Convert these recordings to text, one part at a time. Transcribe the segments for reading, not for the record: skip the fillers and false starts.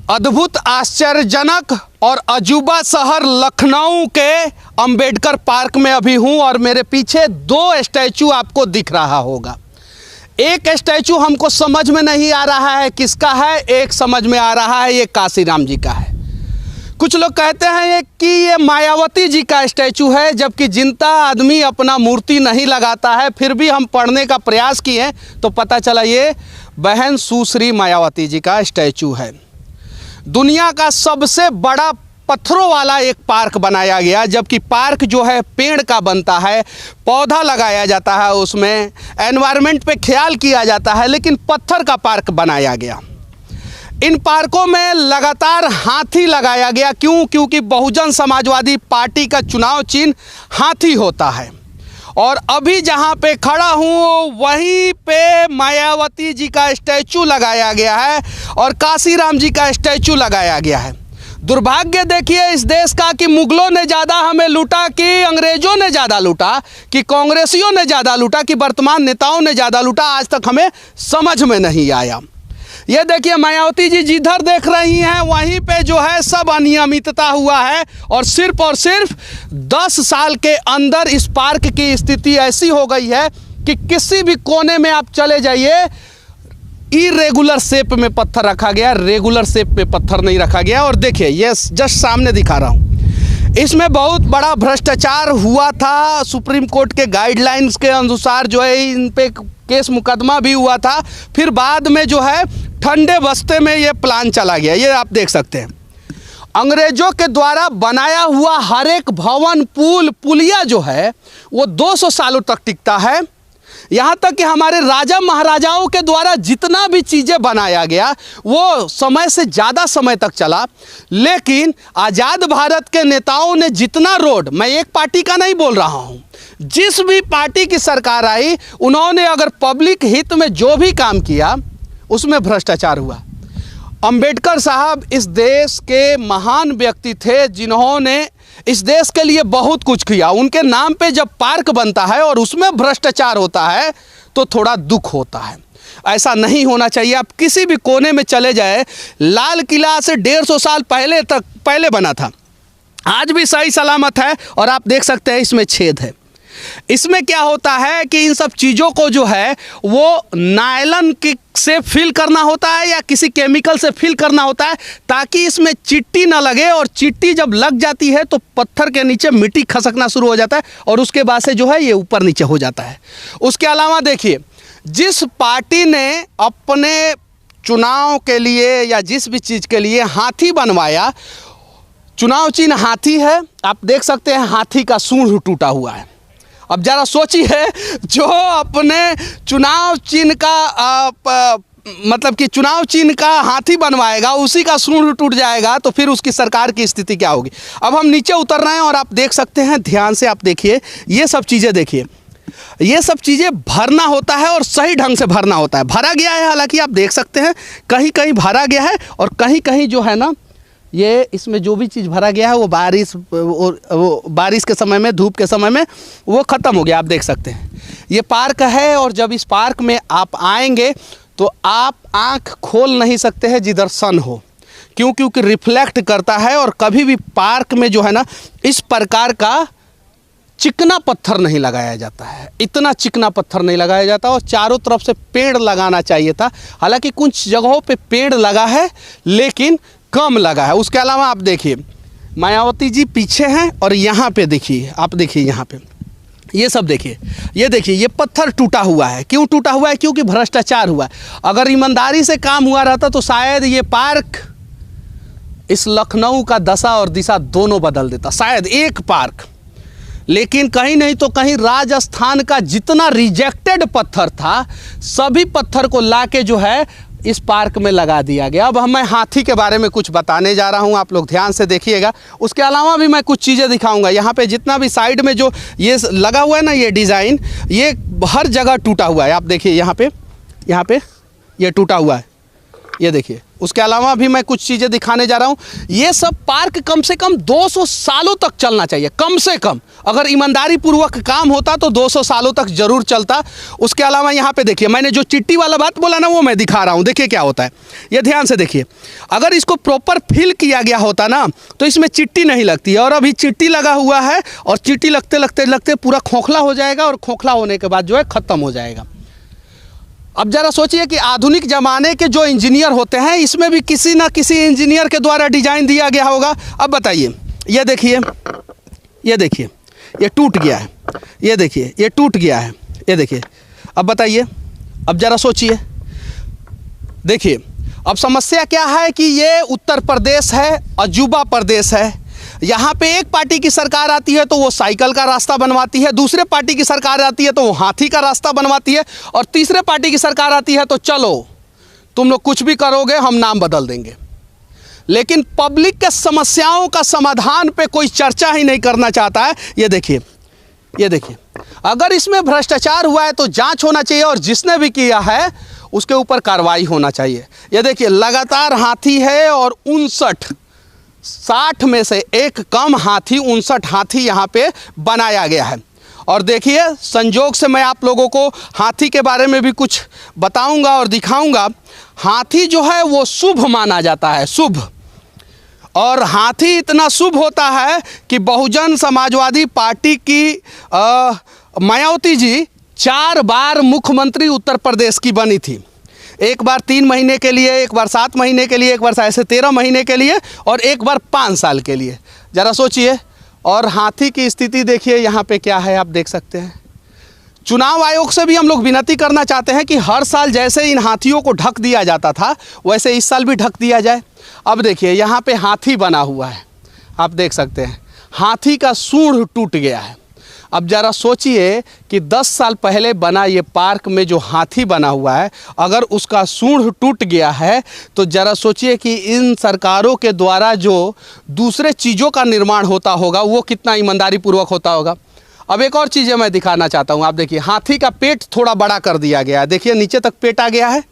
अद्भुत, आश्चर्यजनक और अजूबा शहर लखनऊ के अंबेडकर पार्क में अभी हूँ और मेरे पीछे दो स्टैचू आपको दिख रहा होगा। एक स्टैचू हमको समझ में नहीं आ रहा है किसका है, एक समझ में आ रहा है ये काशीराम जी का है। कुछ लोग कहते हैं कि ये मायावती जी का स्टैचू है, जबकि जिंदा आदमी अपना मूर्ति नहीं लगाता है। फिर भी हम पढ़ने का प्रयास किए तो पता चला ये बहन सुश्री मायावती जी का स्टैचू है। दुनिया का सबसे बड़ा पत्थरों वाला एक पार्क बनाया गया, जबकि पार्क जो है पेड़ का बनता है, पौधा लगाया जाता है, उसमें एनवायरनमेंट पे ख्याल किया जाता है, लेकिन पत्थर का पार्क बनाया गया। इन पार्कों में लगातार हाथी लगाया गया। क्यों? क्योंकि बहुजन समाजवादी पार्टी का चुनाव चिन्ह हाथी होता है। और अभी जहां पे खड़ा हूं वहीं पे मायावती जी का स्टैचू लगाया गया है और काशीराम जी का स्टैचू लगाया गया है। दुर्भाग्य देखिए इस देश का कि मुगलों ने ज़्यादा हमें लूटा, कि अंग्रेज़ों ने ज़्यादा लूटा, कि कांग्रेसियों ने ज़्यादा लूटा, कि वर्तमान नेताओं ने ज़्यादा लूटा, आज तक हमें समझ में नहीं आया। ये देखिए मायावती जी जिधर देख रही हैं वहीं पे जो है सब अनियमितता हुआ है और सिर्फ 10 साल के अंदर इस पार्क की स्थिति ऐसी हो गई है कि किसी भी कोने में आप चले जाइए, इरेगुलर शेप में पत्थर रखा गया, रेगुलर शेप में पत्थर नहीं रखा गया। और देखिए ये जस्ट सामने दिखा रहा हूँ, इसमें बहुत बड़ा भ्रष्टाचार हुआ था। सुप्रीम कोर्ट के गाइडलाइंस के अनुसार जो है इन पे केस मुकदमा भी हुआ था। फिर बाद में जो है ठंडे बस्ते में ये प्लान चला गया। ये आप देख सकते हैं अंग्रेजों के द्वारा बनाया हुआ हर एक भवन, पुलिया जो है वो 200 सालों तक टिकता है। यहाँ तक कि हमारे राजा महाराजाओं के द्वारा जितना भी चीज़ें बनाया गया वो समय से ज़्यादा समय तक चला। लेकिन आज़ाद भारत के नेताओं ने जितना रोड, मैं एक पार्टी का नहीं बोल रहा हूँ, जिस भी पार्टी की सरकार आई उन्होंने अगर पब्लिक हित में जो भी काम किया उसमें भ्रष्टाचार हुआ। अंबेडकर साहब इस देश के महान व्यक्ति थे जिन्होंने इस देश के लिए बहुत कुछ किया। उनके नाम पे जब पार्क बनता है और उसमें भ्रष्टाचार होता है तो थोड़ा दुख होता है। ऐसा नहीं होना चाहिए। आप किसी भी कोने में चले जाए, लाल किला से 150 साल पहले बना था, आज भी सही सलामत है। और आप देख सकते हैं इसमें छेद है। इसमें क्या होता है कि इन सब चीज़ों को जो है वो नायलन से फिल करना होता है या किसी केमिकल से फिल करना होता है ताकि इसमें चिट्टी ना लगे। और चिट्टी जब लग जाती है तो पत्थर के नीचे मिट्टी खसकना शुरू हो जाता है और उसके बाद से जो है ये ऊपर नीचे हो जाता है। उसके अलावा देखिए, जिस पार्टी ने अपने चुनाव के लिए या जिस भी चीज़ के लिए हाथी बनवाया, चुनाव चिन्ह हाथी है, आप देख सकते हैं हाथी का सूंड टूटा हुआ है। अब जरा सोचिए, जो अपने चुनाव चिन्ह का मतलब कि चुनाव चिन्ह का हाथी बनवाएगा उसी का सूंड टूट जाएगा तो फिर उसकी सरकार की स्थिति क्या होगी। अब हम नीचे उतर रहे हैं और आप देख सकते हैं, ध्यान से आप देखिए, ये सब चीज़ें देखिए, ये सब चीज़ें भरना होता है और सही ढंग से भरना होता है। भरा गया है, हालांकि आप देख सकते हैं कहीं कहीं भरा गया है और कहीं कहीं जो है ना ये इसमें जो भी चीज़ भरा गया है वो बारिश के समय में, धूप के समय में वो ख़त्म हो गया। आप देख सकते हैं ये पार्क है और जब इस पार्क में आप आएंगे तो आप आंख खोल नहीं सकते हैं जिधर सन हो। क्यों? क्योंकि रिफ्लेक्ट करता है। और कभी भी पार्क में जो है ना इस प्रकार का चिकना पत्थर नहीं लगाया जाता है, इतना चिकना पत्थर नहीं लगाया जाता। और चारों तरफ से पेड़ लगाना चाहिए था। हालांकि कुछ जगहों पे पेड़ लगा है लेकिन कम लगा है। उसके अलावा आप देखिए मायावती जी पीछे हैं और यहाँ पे देखिए, आप देखिए यहाँ पे ये सब देखिए, ये देखिए ये पत्थर टूटा हुआ है। क्यों टूटा हुआ है? क्योंकि भ्रष्टाचार हुआ है। अगर ईमानदारी से काम हुआ रहता तो शायद ये पार्क इस लखनऊ का दशा और दिशा दोनों बदल देता, शायद एक पार्क। लेकिन कहीं नहीं तो कहीं राजस्थान का जितना रिजेक्टेड पत्थर था सभी पत्थर को लाके जो है इस पार्क में लगा दिया गया। अब मैं हाथी के बारे में कुछ बताने जा रहा हूं, आप लोग ध्यान से देखिएगा। उसके अलावा भी मैं कुछ चीज़ें दिखाऊंगा। यहाँ पे जितना भी साइड में जो ये लगा हुआ है ना, ये डिज़ाइन, ये हर जगह टूटा हुआ है। आप देखिए यहाँ पे ये टूटा हुआ है, ये देखिए, उसके अलावा भी मैं कुछ चीज़ें दिखाने जा रहा हूँ। ये सब पार्क कम से कम 200 सालों तक चलना चाहिए, कम से कम। अगर ईमानदारी पूर्वक काम होता तो 200 सालों तक जरूर चलता। उसके अलावा यहाँ पे देखिए, मैंने जो चिट्टी वाला बात बोला ना, वो मैं दिखा रहा हूँ। देखिए क्या होता है, ये ध्यान से देखिए। अगर इसको प्रॉपर फिल किया गया होता ना तो इसमें चिट्टी नहीं लगती है, और अभी चिट्टी लगा हुआ है, और चिट्टी लगते लगते लगते पूरा खोखला हो जाएगा, और खोखला होने के बाद जो है ख़त्म हो जाएगा। अब ज़रा सोचिए कि आधुनिक ज़माने के जो इंजीनियर होते हैं, इसमें भी किसी ना किसी इंजीनियर के द्वारा डिज़ाइन दिया गया होगा। अब बताइए, ये देखिए, ये देखिए, ये टूट गया है, ये देखिए, ये टूट गया है, ये देखिए। अब बताइए, अब ज़रा सोचिए, देखिए अब समस्या क्या है कि ये उत्तर प्रदेश है, अजूबा प्रदेश है। यहाँ पे एक पार्टी की सरकार आती है तो वो साइकिल का रास्ता बनवाती है, दूसरे पार्टी की सरकार आती है तो वो हाथी का रास्ता बनवाती है, और तीसरे पार्टी की सरकार आती है तो चलो तुम लोग कुछ भी करोगे, हम नाम बदल देंगे। लेकिन पब्लिक के समस्याओं का समाधान पे कोई चर्चा ही नहीं करना चाहता है। ये देखिए, ये देखिए, अगर इसमें भ्रष्टाचार हुआ है तो जांच होना चाहिए, और जिसने भी किया है उसके ऊपर कार्रवाई होना चाहिए। ये देखिए, लगातार हाथी है, और 60 में से एक कम हाथी, 59 हाथी यहाँ पे बनाया गया है। और देखिए, संजोग से मैं आप लोगों को हाथी के बारे में भी कुछ बताऊंगा और दिखाऊंगा। हाथी जो है वो शुभ माना जाता है, शुभ। और हाथी इतना शुभ होता है कि बहुजन समाजवादी पार्टी की मायावती जी 4 बार मुख्यमंत्री उत्तर प्रदेश की बनी थी। एक बार 3 महीने के लिए, एक बार 7 महीने के लिए, एक बार ऐसे 13 महीने के लिए, और एक बार 5 साल के लिए। ज़रा सोचिए। और हाथी की स्थिति देखिए यहाँ पे क्या है, आप देख सकते हैं। चुनाव आयोग से भी हम लोग विनती करना चाहते हैं कि हर साल जैसे इन हाथियों को ढक दिया जाता था, वैसे इस साल भी ढक दिया जाए। अब देखिए, यहाँ पे हाथी बना हुआ है, आप देख सकते हैं। हाथी का सूंड टूट गया है। अब ज़रा सोचिए कि 10 साल पहले बना ये पार्क में जो हाथी बना हुआ है, अगर उसका सूंड टूट गया है तो ज़रा सोचिए कि इन सरकारों के द्वारा जो दूसरे चीज़ों का निर्माण होता होगा वो कितना ईमानदारी पूर्वक होता होगा। अब एक और चीज़ें मैं दिखाना चाहता हूँ। आप देखिए, हाथी का पेट थोड़ा बड़ा कर दिया गया है। देखिए, नीचे तक पेट आ गया है,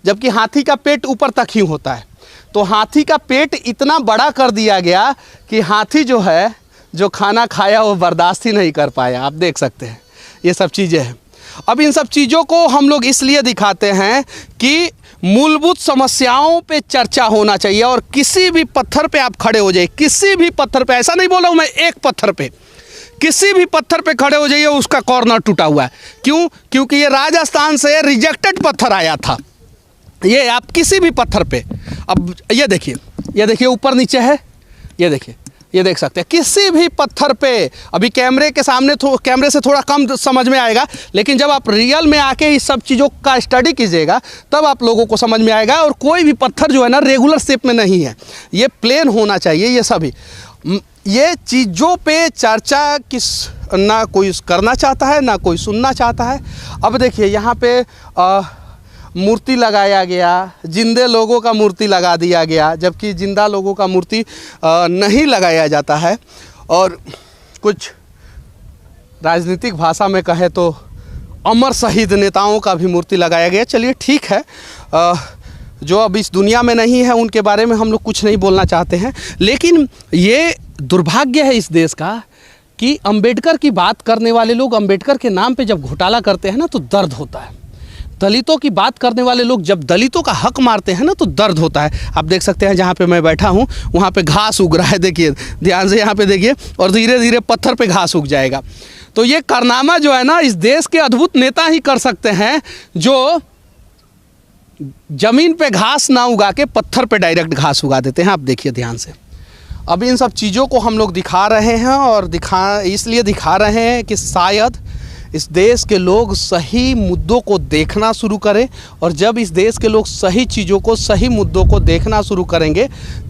जबकि हाथी का पेट ऊपर तक ही होता है। तो हाथी का पेट इतना बड़ा कर दिया गया कि हाथी जो है, जो खाना खाया वो बर्दाश्त ही नहीं कर पाया। आप देख सकते हैं, ये सब चीज़ें हैं। अब इन सब चीज़ों को हम लोग इसलिए दिखाते हैं कि मूलभूत समस्याओं पे चर्चा होना चाहिए, और किसी भी पत्थर पे आप खड़े हो जाइए, किसी भी पत्थर पे, ऐसा नहीं बोल रहा हूँ मैं, एक पत्थर पे, किसी भी पत्थर पे खड़े हो जाइए, उसका कॉर्नर टूटा हुआ है। क्यों? क्योंकि ये राजस्थान से रिजेक्टेड पत्थर आया था। ये आप किसी भी पत्थर पे, अब ये देखिए, ये देखिए ऊपर नीचे है, ये देखिए, ये देख सकते हैं। किसी भी पत्थर पे, अभी कैमरे के सामने कैमरे से थोड़ा कम समझ में आएगा, लेकिन जब आप रियल में आके इस सब चीज़ों का स्टडी कीजिएगा तब आप लोगों को समझ में आएगा। और कोई भी पत्थर जो है ना रेगुलर शेप में नहीं है, ये प्लेन होना चाहिए। ये सभी ये चीज़ों पे चर्चा ना कोई करना चाहता है, ना कोई सुनना चाहता है। अब देखिए, यहाँ पे मूर्ति लगाया गया, जिंदे लोगों का मूर्ति लगा दिया गया, जबकि जिंदा लोगों का मूर्ति नहीं लगाया जाता है। और कुछ राजनीतिक भाषा में कहे तो अमर शहीद नेताओं का भी मूर्ति लगाया गया। चलिए ठीक है, जो अब इस दुनिया में नहीं है उनके बारे में हम लोग कुछ नहीं बोलना चाहते हैं। लेकिन ये दुर्भाग्य है इस देश का कि अंबेडकर की बात करने वाले लोग अंबेडकर के नाम पे जब घोटाला करते हैं ना तो दर्द होता है। दलितों की बात करने वाले लोग जब दलितों का हक मारते हैं ना तो दर्द होता है। आप देख सकते हैं, जहाँ पे मैं बैठा हूँ वहाँ पे घास उग रहा है, देखिए ध्यान से यहाँ पे देखिए, और धीरे धीरे पत्थर पे घास उग जाएगा। तो ये कारनामा जो है ना, इस देश के अद्भुत नेता ही कर सकते हैं, जो ज़मीन पे घास ना उगा के पत्थर पे डायरेक्ट घास उगा देते हैं। आप देखिए ध्यान से। अब इन सब चीज़ों को हम लोग दिखा रहे हैं, और इसलिए दिखा रहे हैं कि शायद इस देश के लोग सही मुद्दों को देखना शुरू करें, और जब इस देश के लोग सही चीज़ों को, सही मुद्दों को देखना शुरू करेंगे,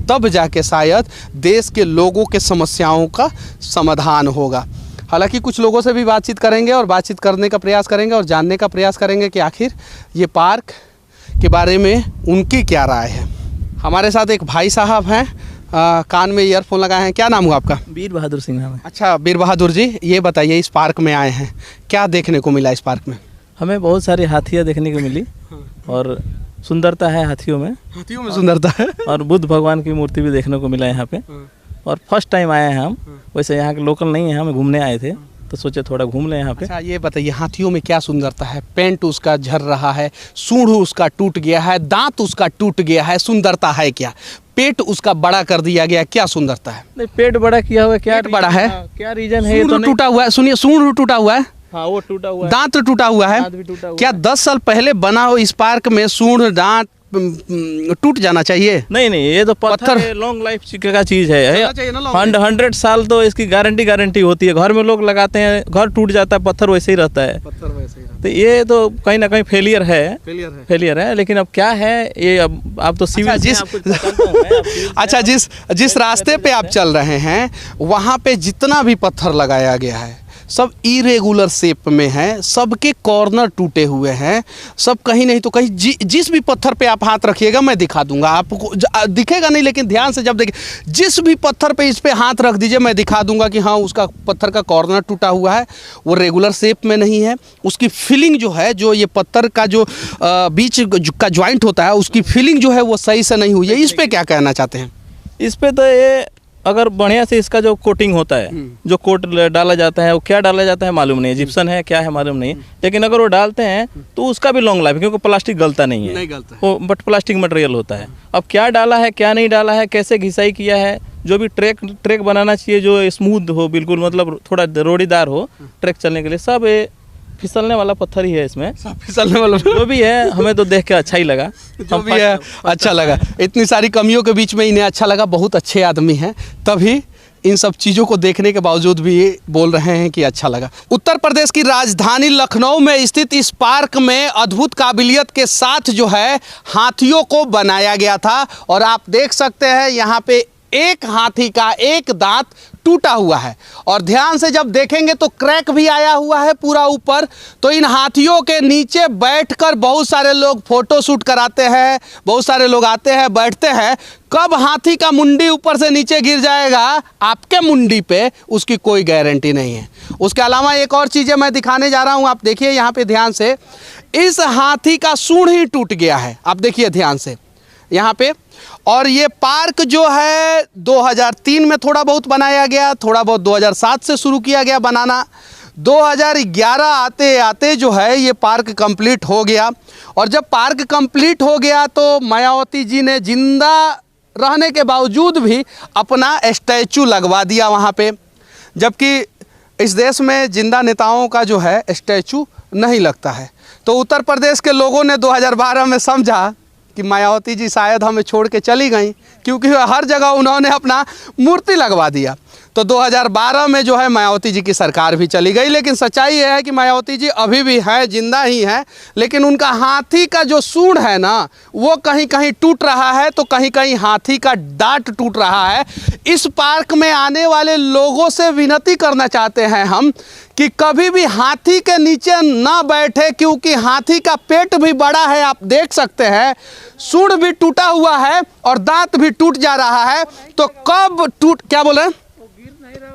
तब जाके शायद देश के लोगों के समस्याओं का समाधान होगा। हालांकि कुछ लोगों से भी बातचीत करेंगे, और बातचीत करने का प्रयास करेंगे, और जानने का प्रयास करेंगे कि आखिर ये पार्क के बारे में उनकी क्या राय है। हमारे साथ एक भाई साहब हैं, कान में ईयरफोन लगाए हैं। क्या नाम हुआ आपका? वीर बहादुर सिंह नाम है। अच्छा वीर बहादुर जी, ये बताइए, इस पार्क में आए हैं, क्या देखने को मिला इस पार्क में? हमें बहुत सारी हाथियाँ देखने को मिली और सुंदरता है हाथियों में। हाथियों में सुंदरता है। और बुद्ध भगवान की मूर्ति भी देखने को मिला यहाँ पे। और फर्स्ट टाइम आए हैं हम, वैसे यहाँ के लोकल नहीं है, हम घूमने आए थे तो सोचे थोड़ा घूम लें यहाँ पे। अच्छा ये बताइए, हाथियों में क्या सुंदरता है? पेंट उसका झड़ रहा है, सूंड उसका टूट गया है, दांत उसका टूट गया है, सुंदरता है क्या? पेट उसका बड़ा कर दिया गया, क्या सुंदरता है? नहीं, पेट बड़ा किया हुआ है, क्या पेट बड़ा है, क्या रीजन है? सूंड टूटा हुआ है, सुनिए सूंड टूटा हुआ है, हाँ वो टूटा हुआ है, दांत टूटा हुआ है। दांत भी टूटा हुआ क्या 10 साल पहले बना हो इस पार्क में सूंड दांत टूट जाना चाहिए? नहीं, ये तो पत्थर लॉन्ग लाइफ का चीज है। 100 साल तो इसकी गारंटी होती है। घर में लोग लगाते हैं, घर टूट जाता है, पत्थर वैसे ही रहता है। तो ये तो कहीं ना कहीं फेलियर है। लेकिन अब क्या है ये, अब आप तो सिविल अच्छा जिस रास्ते पे आप चल रहे हैं वहाँ पे जितना भी पत्थर लगाया गया है सब इरेगुलर शेप में है, सबके कॉर्नर टूटे हुए हैं, सब कहीं नहीं तो कहीं जिस भी पत्थर पे आप हाथ रखिएगा, मैं दिखा दूंगा आपको, दिखेगा नहीं लेकिन ध्यान से जब देखिए, जिस भी पत्थर पे इस पे हाथ रख दीजिए मैं दिखा दूंगा कि हाँ उसका पत्थर का कॉर्नर टूटा हुआ है, वो रेगुलर शेप में नहीं है। उसकी फीलिंग जो है, जो ये पत्थर का जो बीच का ज्वाइंट होता है उसकी फीलिंग जो है वो सही से नहीं हुई है। इस पर क्या कहना चाहते हैं? इस पर तो ये अगर बढ़िया से इसका जो कोटिंग होता है, जो कोट डाला जाता है, वो क्या डाला जाता है मालूम नहीं है, जिप्सन है क्या है मालूम नहीं है, लेकिन अगर वो डालते हैं तो उसका भी लॉन्ग लाइफ है, क्योंकि प्लास्टिक गलता नहीं है, वो बट प्लास्टिक मटेरियल होता है। अब क्या डाला है क्या नहीं डाला है, कैसे घिसाई किया है, जो भी ट्रैक बनाना चाहिए जो स्मूथ हो बिल्कुल, मतलब थोड़ा रोड़ीदार हो ट्रैक चलने के लिए, सब ये फिसलने वाला पत्थर ही है इसमें। फिसलने वाला जो भी है, हमें तो देख के अच्छा ही लगा, जो भी है अच्छा लगा। इतनी सारी कमियों के बीच में इन्हें अच्छा लगा, बहुत अच्छे आदमी हैं, तभी इन सब चीज़ों को देखने के बावजूद भी ये बोल रहे हैं कि अच्छा लगा। उत्तर प्रदेश की राजधानी लखनऊ में स्थित इस पार्क में अद्भुत काबिलियत के साथ जो है हाथियों को बनाया गया था, और आप देख सकते हैं यहाँ पे एक हाथी का एक दांत टूटा हुआ है, और ध्यान से जब देखेंगे तो क्रैक भी आया हुआ है पूरा ऊपर। तो इन हाथियों के नीचे बैठकर बहुत सारे लोग फोटो शूट कराते हैं, बहुत सारे लोग आते हैं बैठते हैं। कब हाथी का मुंडी ऊपर से नीचे गिर जाएगा आपके मुंडी पे, उसकी कोई गारंटी नहीं है। उसके अलावा एक और चीज़ें मैं दिखाने जा रहा हूँ, आप देखिए यहाँ पे ध्यान से, इस हाथी का सूंड ही टूट गया है, आप देखिए ध्यान से यहाँ पे। और ये पार्क जो है 2003 में थोड़ा बहुत बनाया गया, थोड़ा बहुत 2007 से शुरू किया गया बनाना, 2011 आते आते जो है ये पार्क कंप्लीट हो गया। और जब पार्क कंप्लीट हो गया तो मायावती जी ने जिंदा रहने के बावजूद भी अपना स्टैचू लगवा दिया वहाँ पे, जबकि इस देश में जिंदा नेताओं का जो है स्टैचू नहीं लगता है। तो उत्तर प्रदेश के लोगों ने 2012 में समझा कि मायावती जी शायद हमें छोड़ के चली गई, क्योंकि हर जगह उन्होंने अपना मूर्ति लगवा दिया। तो 2012 में जो है मायावती जी की सरकार भी चली गई, लेकिन सच्चाई ये है कि मायावती जी अभी भी है, जिंदा ही हैं, लेकिन उनका हाथी का जो सूंड है ना वो कहीं कहीं टूट रहा है, तो कहीं कहीं हाथी का दांत टूट रहा है। इस पार्क में आने वाले लोगों से विनती करना चाहते हैं हम कि कभी भी हाथी के नीचे ना बैठे, क्योंकि हाथी का पेट भी बड़ा है, आप देख सकते हैं, सूंड भी टूटा हुआ है और दांत भी टूट जा रहा है। तो कब टूट, क्या बोले,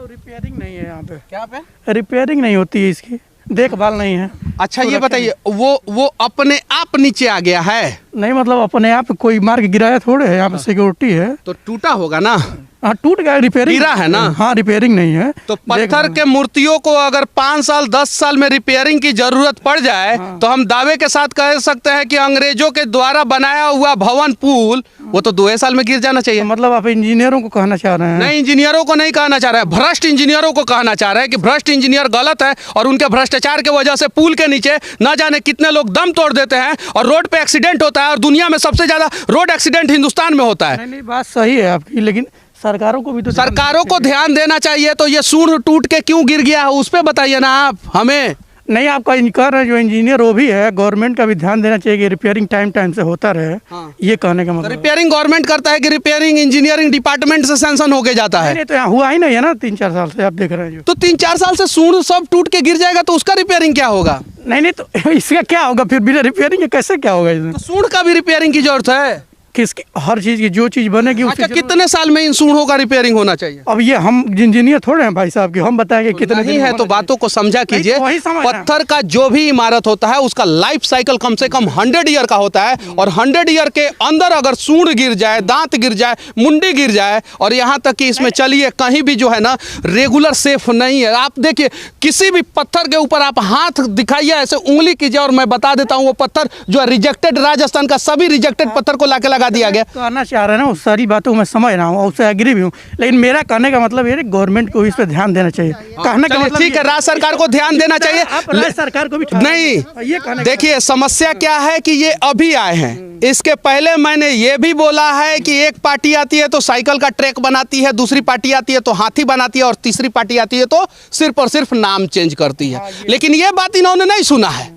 रिपेयरिंग नहीं है यहाँ पे, क्या पे रिपेयरिंग नहीं होती है, इसकी देखभाल नहीं है। अच्छा ये बताइए, वो अपने आप नीचे आ गया है? नहीं, मतलब अपने आप कोई मार के गिराया थोड़े है, यहाँ पे सिक्योरिटी है, तो टूटा होगा ना। हाँ टूट गया, रिपेयरिंग गिरा है ना। हाँ रिपेयरिंग नहीं है। तो पत्थर के मूर्तियों को अगर 5 साल 10 साल में रिपेयरिंग की जरूरत पड़ जाए तो हम दावे के साथ कह सकते हैं कि अंग्रेजों के द्वारा बनाया हुआ भवन पुल वो तो 2 साल में गिर जाना चाहिए। मतलब आप इंजीनियरों को कहना चाह रहे हैं? नहीं, इंजीनियरों को नहीं कहना चाह रहे हैं, भ्रष्ट इंजीनियरों को कहना चाह रहे हैं कि भ्रष्ट इंजीनियर गलत है और उनके भ्रष्टाचार की वजह से पुल के नीचे न जाने कितने लोग दम तोड़ देते हैं और रोड पे एक्सीडेंट होता है, और दुनिया में सबसे ज्यादा रोड एक्सीडेंट हिंदुस्तान में होता है। नहीं, बात सही है आपकी, लेकिन सरकारों को भी तो सरकारों को ध्यान देना चाहिए। तो ये सूंड टूट के क्यों गिर गया है उस पर बताइए ना आप हमें। नहीं, आपका कह रहे हैं जो इंजीनियर वो भी है, गवर्नमेंट का भी ध्यान देना चाहिए कि रिपेयरिंग टाइम से होता रहे। हाँ। ये कहने का मतलब रिपेयरिंग गवर्नमेंट करता है कि रिपेयरिंग इंजीनियरिंग डिपार्टमेंट से सैंक्शन होके जाता है? नहीं, तो यहाँ हुआ ही नहीं है ना 3-4 साल से, आप देख रहे हैं। तो 3-4 साल से सूंड सब टूट के गिर जाएगा तो उसका रिपेयरिंग क्या होगा? नहीं, तो इसका क्या होगा फिर, बिना रिपेयरिंग के कैसे क्या होगा इसमें? तो सूंड का भी रिपेयरिंग की जरूरत है। किसकी हर चीज़ की जो चीज़ बनेगी अच्छा, कितने साल में इन सूढ़ों का रिपेयरिंग होना चाहिए? अब ये हम इंजीनियर थोड़े हैं भाई साहब, की हम बताएंगे कितने नहीं है तो बातों को समझा कीजिए। वही समझ रहे हैं। पत्थर का जो भी इमारत होता है उसका लाइफ साइकिल कम से कम 100 ईयर का होता है, और 100 ईयर के अंदर अगर सूंड गिर जाए, दांत गिर जाए, मुंडी गिर जाए, और यहाँ तक कि इसमें चलिए कहीं भी जो है ना रेगुलर सेफ नहीं है। आप देखिए किसी भी पत्थर के ऊपर आप हाथ दिखाइए, ऐसे उंगली कीजिए, और मैं बता देता हूँ वो पत्थर जो है रिजेक्टेड, राजस्थान का सभी रिजेक्टेड पत्थर को लाके लगा दिया गया। कहना चाह रहे हैं ना, उस सारी बातों मैं समझ रहा हूँ और उससे एग्री भी हूँ, लेकिन मेरा कहने का मतलब ये है गवर्नमेंट को इस पर ध्यान देना चाहिए। कहने का मतलब ठीक है, राज्य सरकार को ध्यान देना चाहिए। आप राज्य सरकार को भी नहीं, देखिए समस्या क्या है कि ये अभी आए हैं, इसके पहले मैंने ये भी बोला है कि एक पार्टी आती है तो साइकिल का ट्रैक बनाती है, दूसरी पार्टी आती है तो हाथी बनाती है, और तीसरी पार्टी आती है तो सिर्फ और सिर्फ नाम चेंज करती है। लेकिन ये बात इन्होंने नहीं सुना है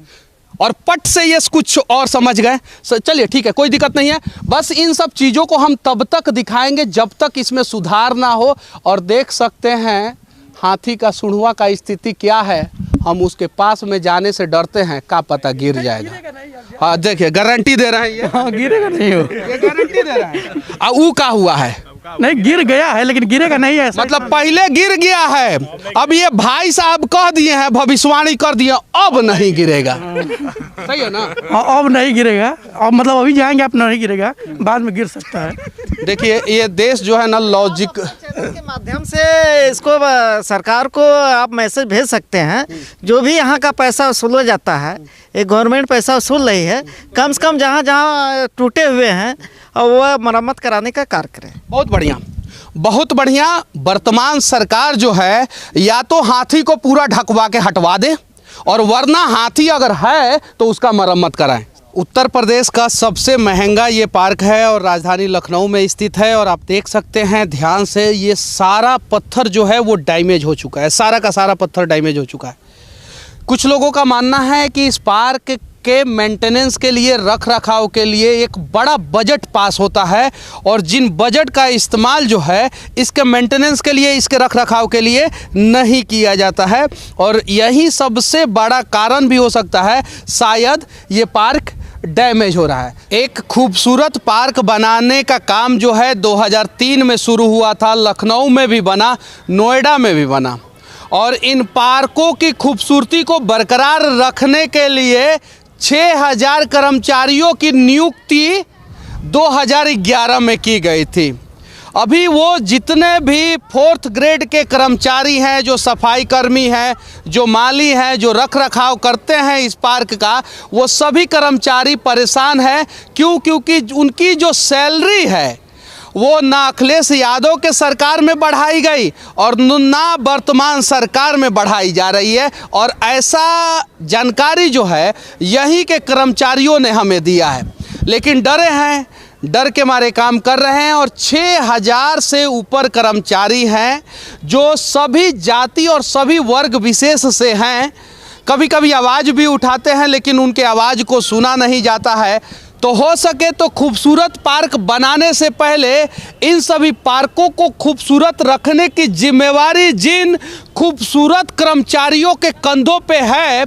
और पट से ये कुछ और समझ गए। चलिए ठीक है, कोई दिक्कत नहीं है। बस इन सब चीज़ों को हम तब तक दिखाएंगे जब तक इसमें सुधार ना हो। और देख सकते हैं हाथी का सूढ़वा का स्थिति क्या है, हम उसके पास में जाने से डरते हैं, क्या पता गिर जाएगा। हाँ देखिए, गारंटी दे रहे हैं ये। हाँ, गिरेगा नहीं हो, ये गारंटी दे रहे हैं। वो क्या हुआ है? नहीं गिर गया है लेकिन गिरेगा नहीं है, मतलब पहले गिर गया है, अब ये भाई साहब कह दिए हैं, भविष्यवाणी कर दिए, अब नहीं गिरेगा। सही है ना? अब नहीं गिरेगा, अब मतलब अभी जाएंगे आप नहीं गिरेगा, बाद में गिर सकता है। देखिए ये देश जो है ना लॉजिक के माध्यम से इसको सरकार को आप मैसेज भेज सकते हैं, जो भी यहाँ का पैसा वसूला जाता है, ये गवर्नमेंट पैसा वसूल रही है, कम से कम जहाँ जहाँ टूटे हुए हैं और वह मरम्मत कराने का कार्य करें। बहुत बढ़िया, बहुत बढ़िया। वर्तमान सरकार जो है या तो हाथी को पूरा ढकवा के हटवा दे, और वरना हाथी अगर है तो उसका मरम्मत कराएं। उत्तर प्रदेश का सबसे महंगा ये पार्क है और राजधानी लखनऊ में स्थित है। और आप देख सकते हैं ध्यान से, ये सारा पत्थर जो है वो डैमेज हो चुका है, सारा का सारा पत्थर डैमेज हो चुका है। कुछ लोगों का मानना है कि इस पार्क के मेंटेनेंस के लिए, रख रखाव के लिए एक बड़ा बजट पास होता है, और जिन बजट का इस्तेमाल जो है इसके मेंटेनेंस के लिए, इसके रख रखाव के लिए नहीं किया जाता है। और यही सबसे बड़ा कारण भी हो सकता है, शायद ये पार्क डैमेज हो रहा है। एक खूबसूरत पार्क बनाने का काम जो है 2003 में शुरू हुआ था, लखनऊ में भी बना, नोएडा में भी बना, और इन पार्कों की खूबसूरती को बरकरार रखने के लिए 6000 कर्मचारियों की नियुक्ति 2011 में की गई थी। अभी वो जितने भी 4th ग्रेड के कर्मचारी हैं, जो सफाई कर्मी हैं, जो माली हैं, जो रख रखाव करते हैं इस पार्क का, वो सभी कर्मचारी परेशान हैं। क्यों? क्योंकि उनकी जो सैलरी है वो ना अखिलेश यादव के सरकार में बढ़ाई गई और ना वर्तमान सरकार में बढ़ाई जा रही है। और ऐसा जानकारी जो है यहीं के कर्मचारियों ने हमें दिया है, लेकिन डरे हैं, डर के मारे काम कर रहे हैं। और 6000 से ऊपर कर्मचारी हैं जो सभी जाति और सभी वर्ग विशेष से हैं। कभी कभी आवाज़ भी उठाते हैं लेकिन उनके आवाज़ को सुना नहीं जाता है। तो हो सके तो खूबसूरत पार्क बनाने से पहले इन सभी पार्कों को खूबसूरत रखने की जिम्मेवारी जिन खूबसूरत कर्मचारियों के कंधों पे है,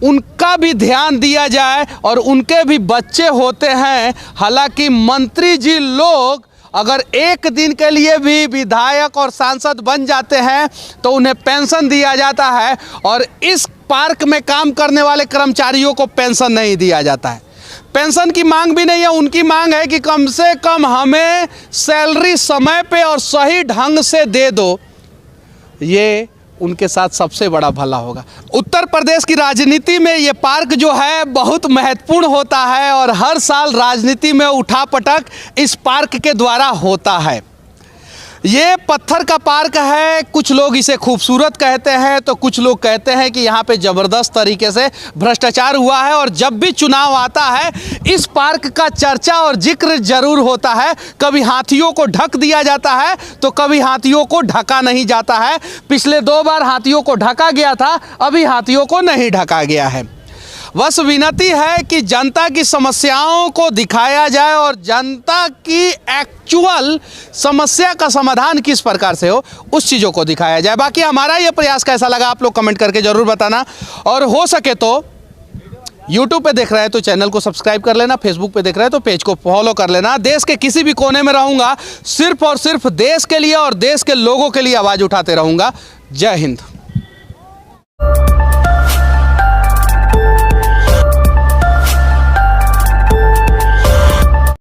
उनका भी ध्यान दिया जाए। और उनके भी बच्चे होते हैं। हालांकि मंत्री जी लोग अगर एक दिन के लिए भी विधायक और सांसद बन जाते हैं तो उन्हें पेंशन दिया जाता है, और इस पार्क में काम करने वाले कर्मचारियों को पेंशन नहीं दिया जाता है। पेंशन की मांग भी नहीं है, उनकी मांग है कि कम से कम हमें सैलरी समय पे और सही ढंग से दे दो। ये उनके साथ सबसे बड़ा भला होगा। उत्तर प्रदेश की राजनीति में ये पार्क जो है बहुत महत्वपूर्ण होता है, और हर साल राजनीति में उठापटक इस पार्क के द्वारा होता है। ये पत्थर का पार्क है, कुछ लोग इसे खूबसूरत कहते हैं तो कुछ लोग कहते हैं कि यहाँ पे ज़बरदस्त तरीके से भ्रष्टाचार हुआ है। और जब भी चुनाव आता है इस पार्क का चर्चा और जिक्र जरूर होता है। कभी हाथियों को ढक दिया जाता है तो कभी हाथियों को ढका नहीं जाता है। पिछले 2 बार हाथियों को ढका गया था, अभी हाथियों को नहीं ढका गया है। बस विनती है कि जनता की समस्याओं को दिखाया जाए और जनता की एक्चुअल समस्या का समाधान किस प्रकार से हो उस चीज़ों को दिखाया जाए। बाकी हमारा ये प्रयास कैसा लगा आप लोग कमेंट करके ज़रूर बताना। और हो सके तो यूट्यूब पे देख रहे हैं तो चैनल को सब्सक्राइब कर लेना, फेसबुक पे देख रहे हैं तो पेज को फॉलो कर लेना। देश के किसी भी कोने में रहूँगा, सिर्फ और सिर्फ देश के लिए और देश के लोगों के लिए आवाज़ उठाते रहूँगा। जय हिंद।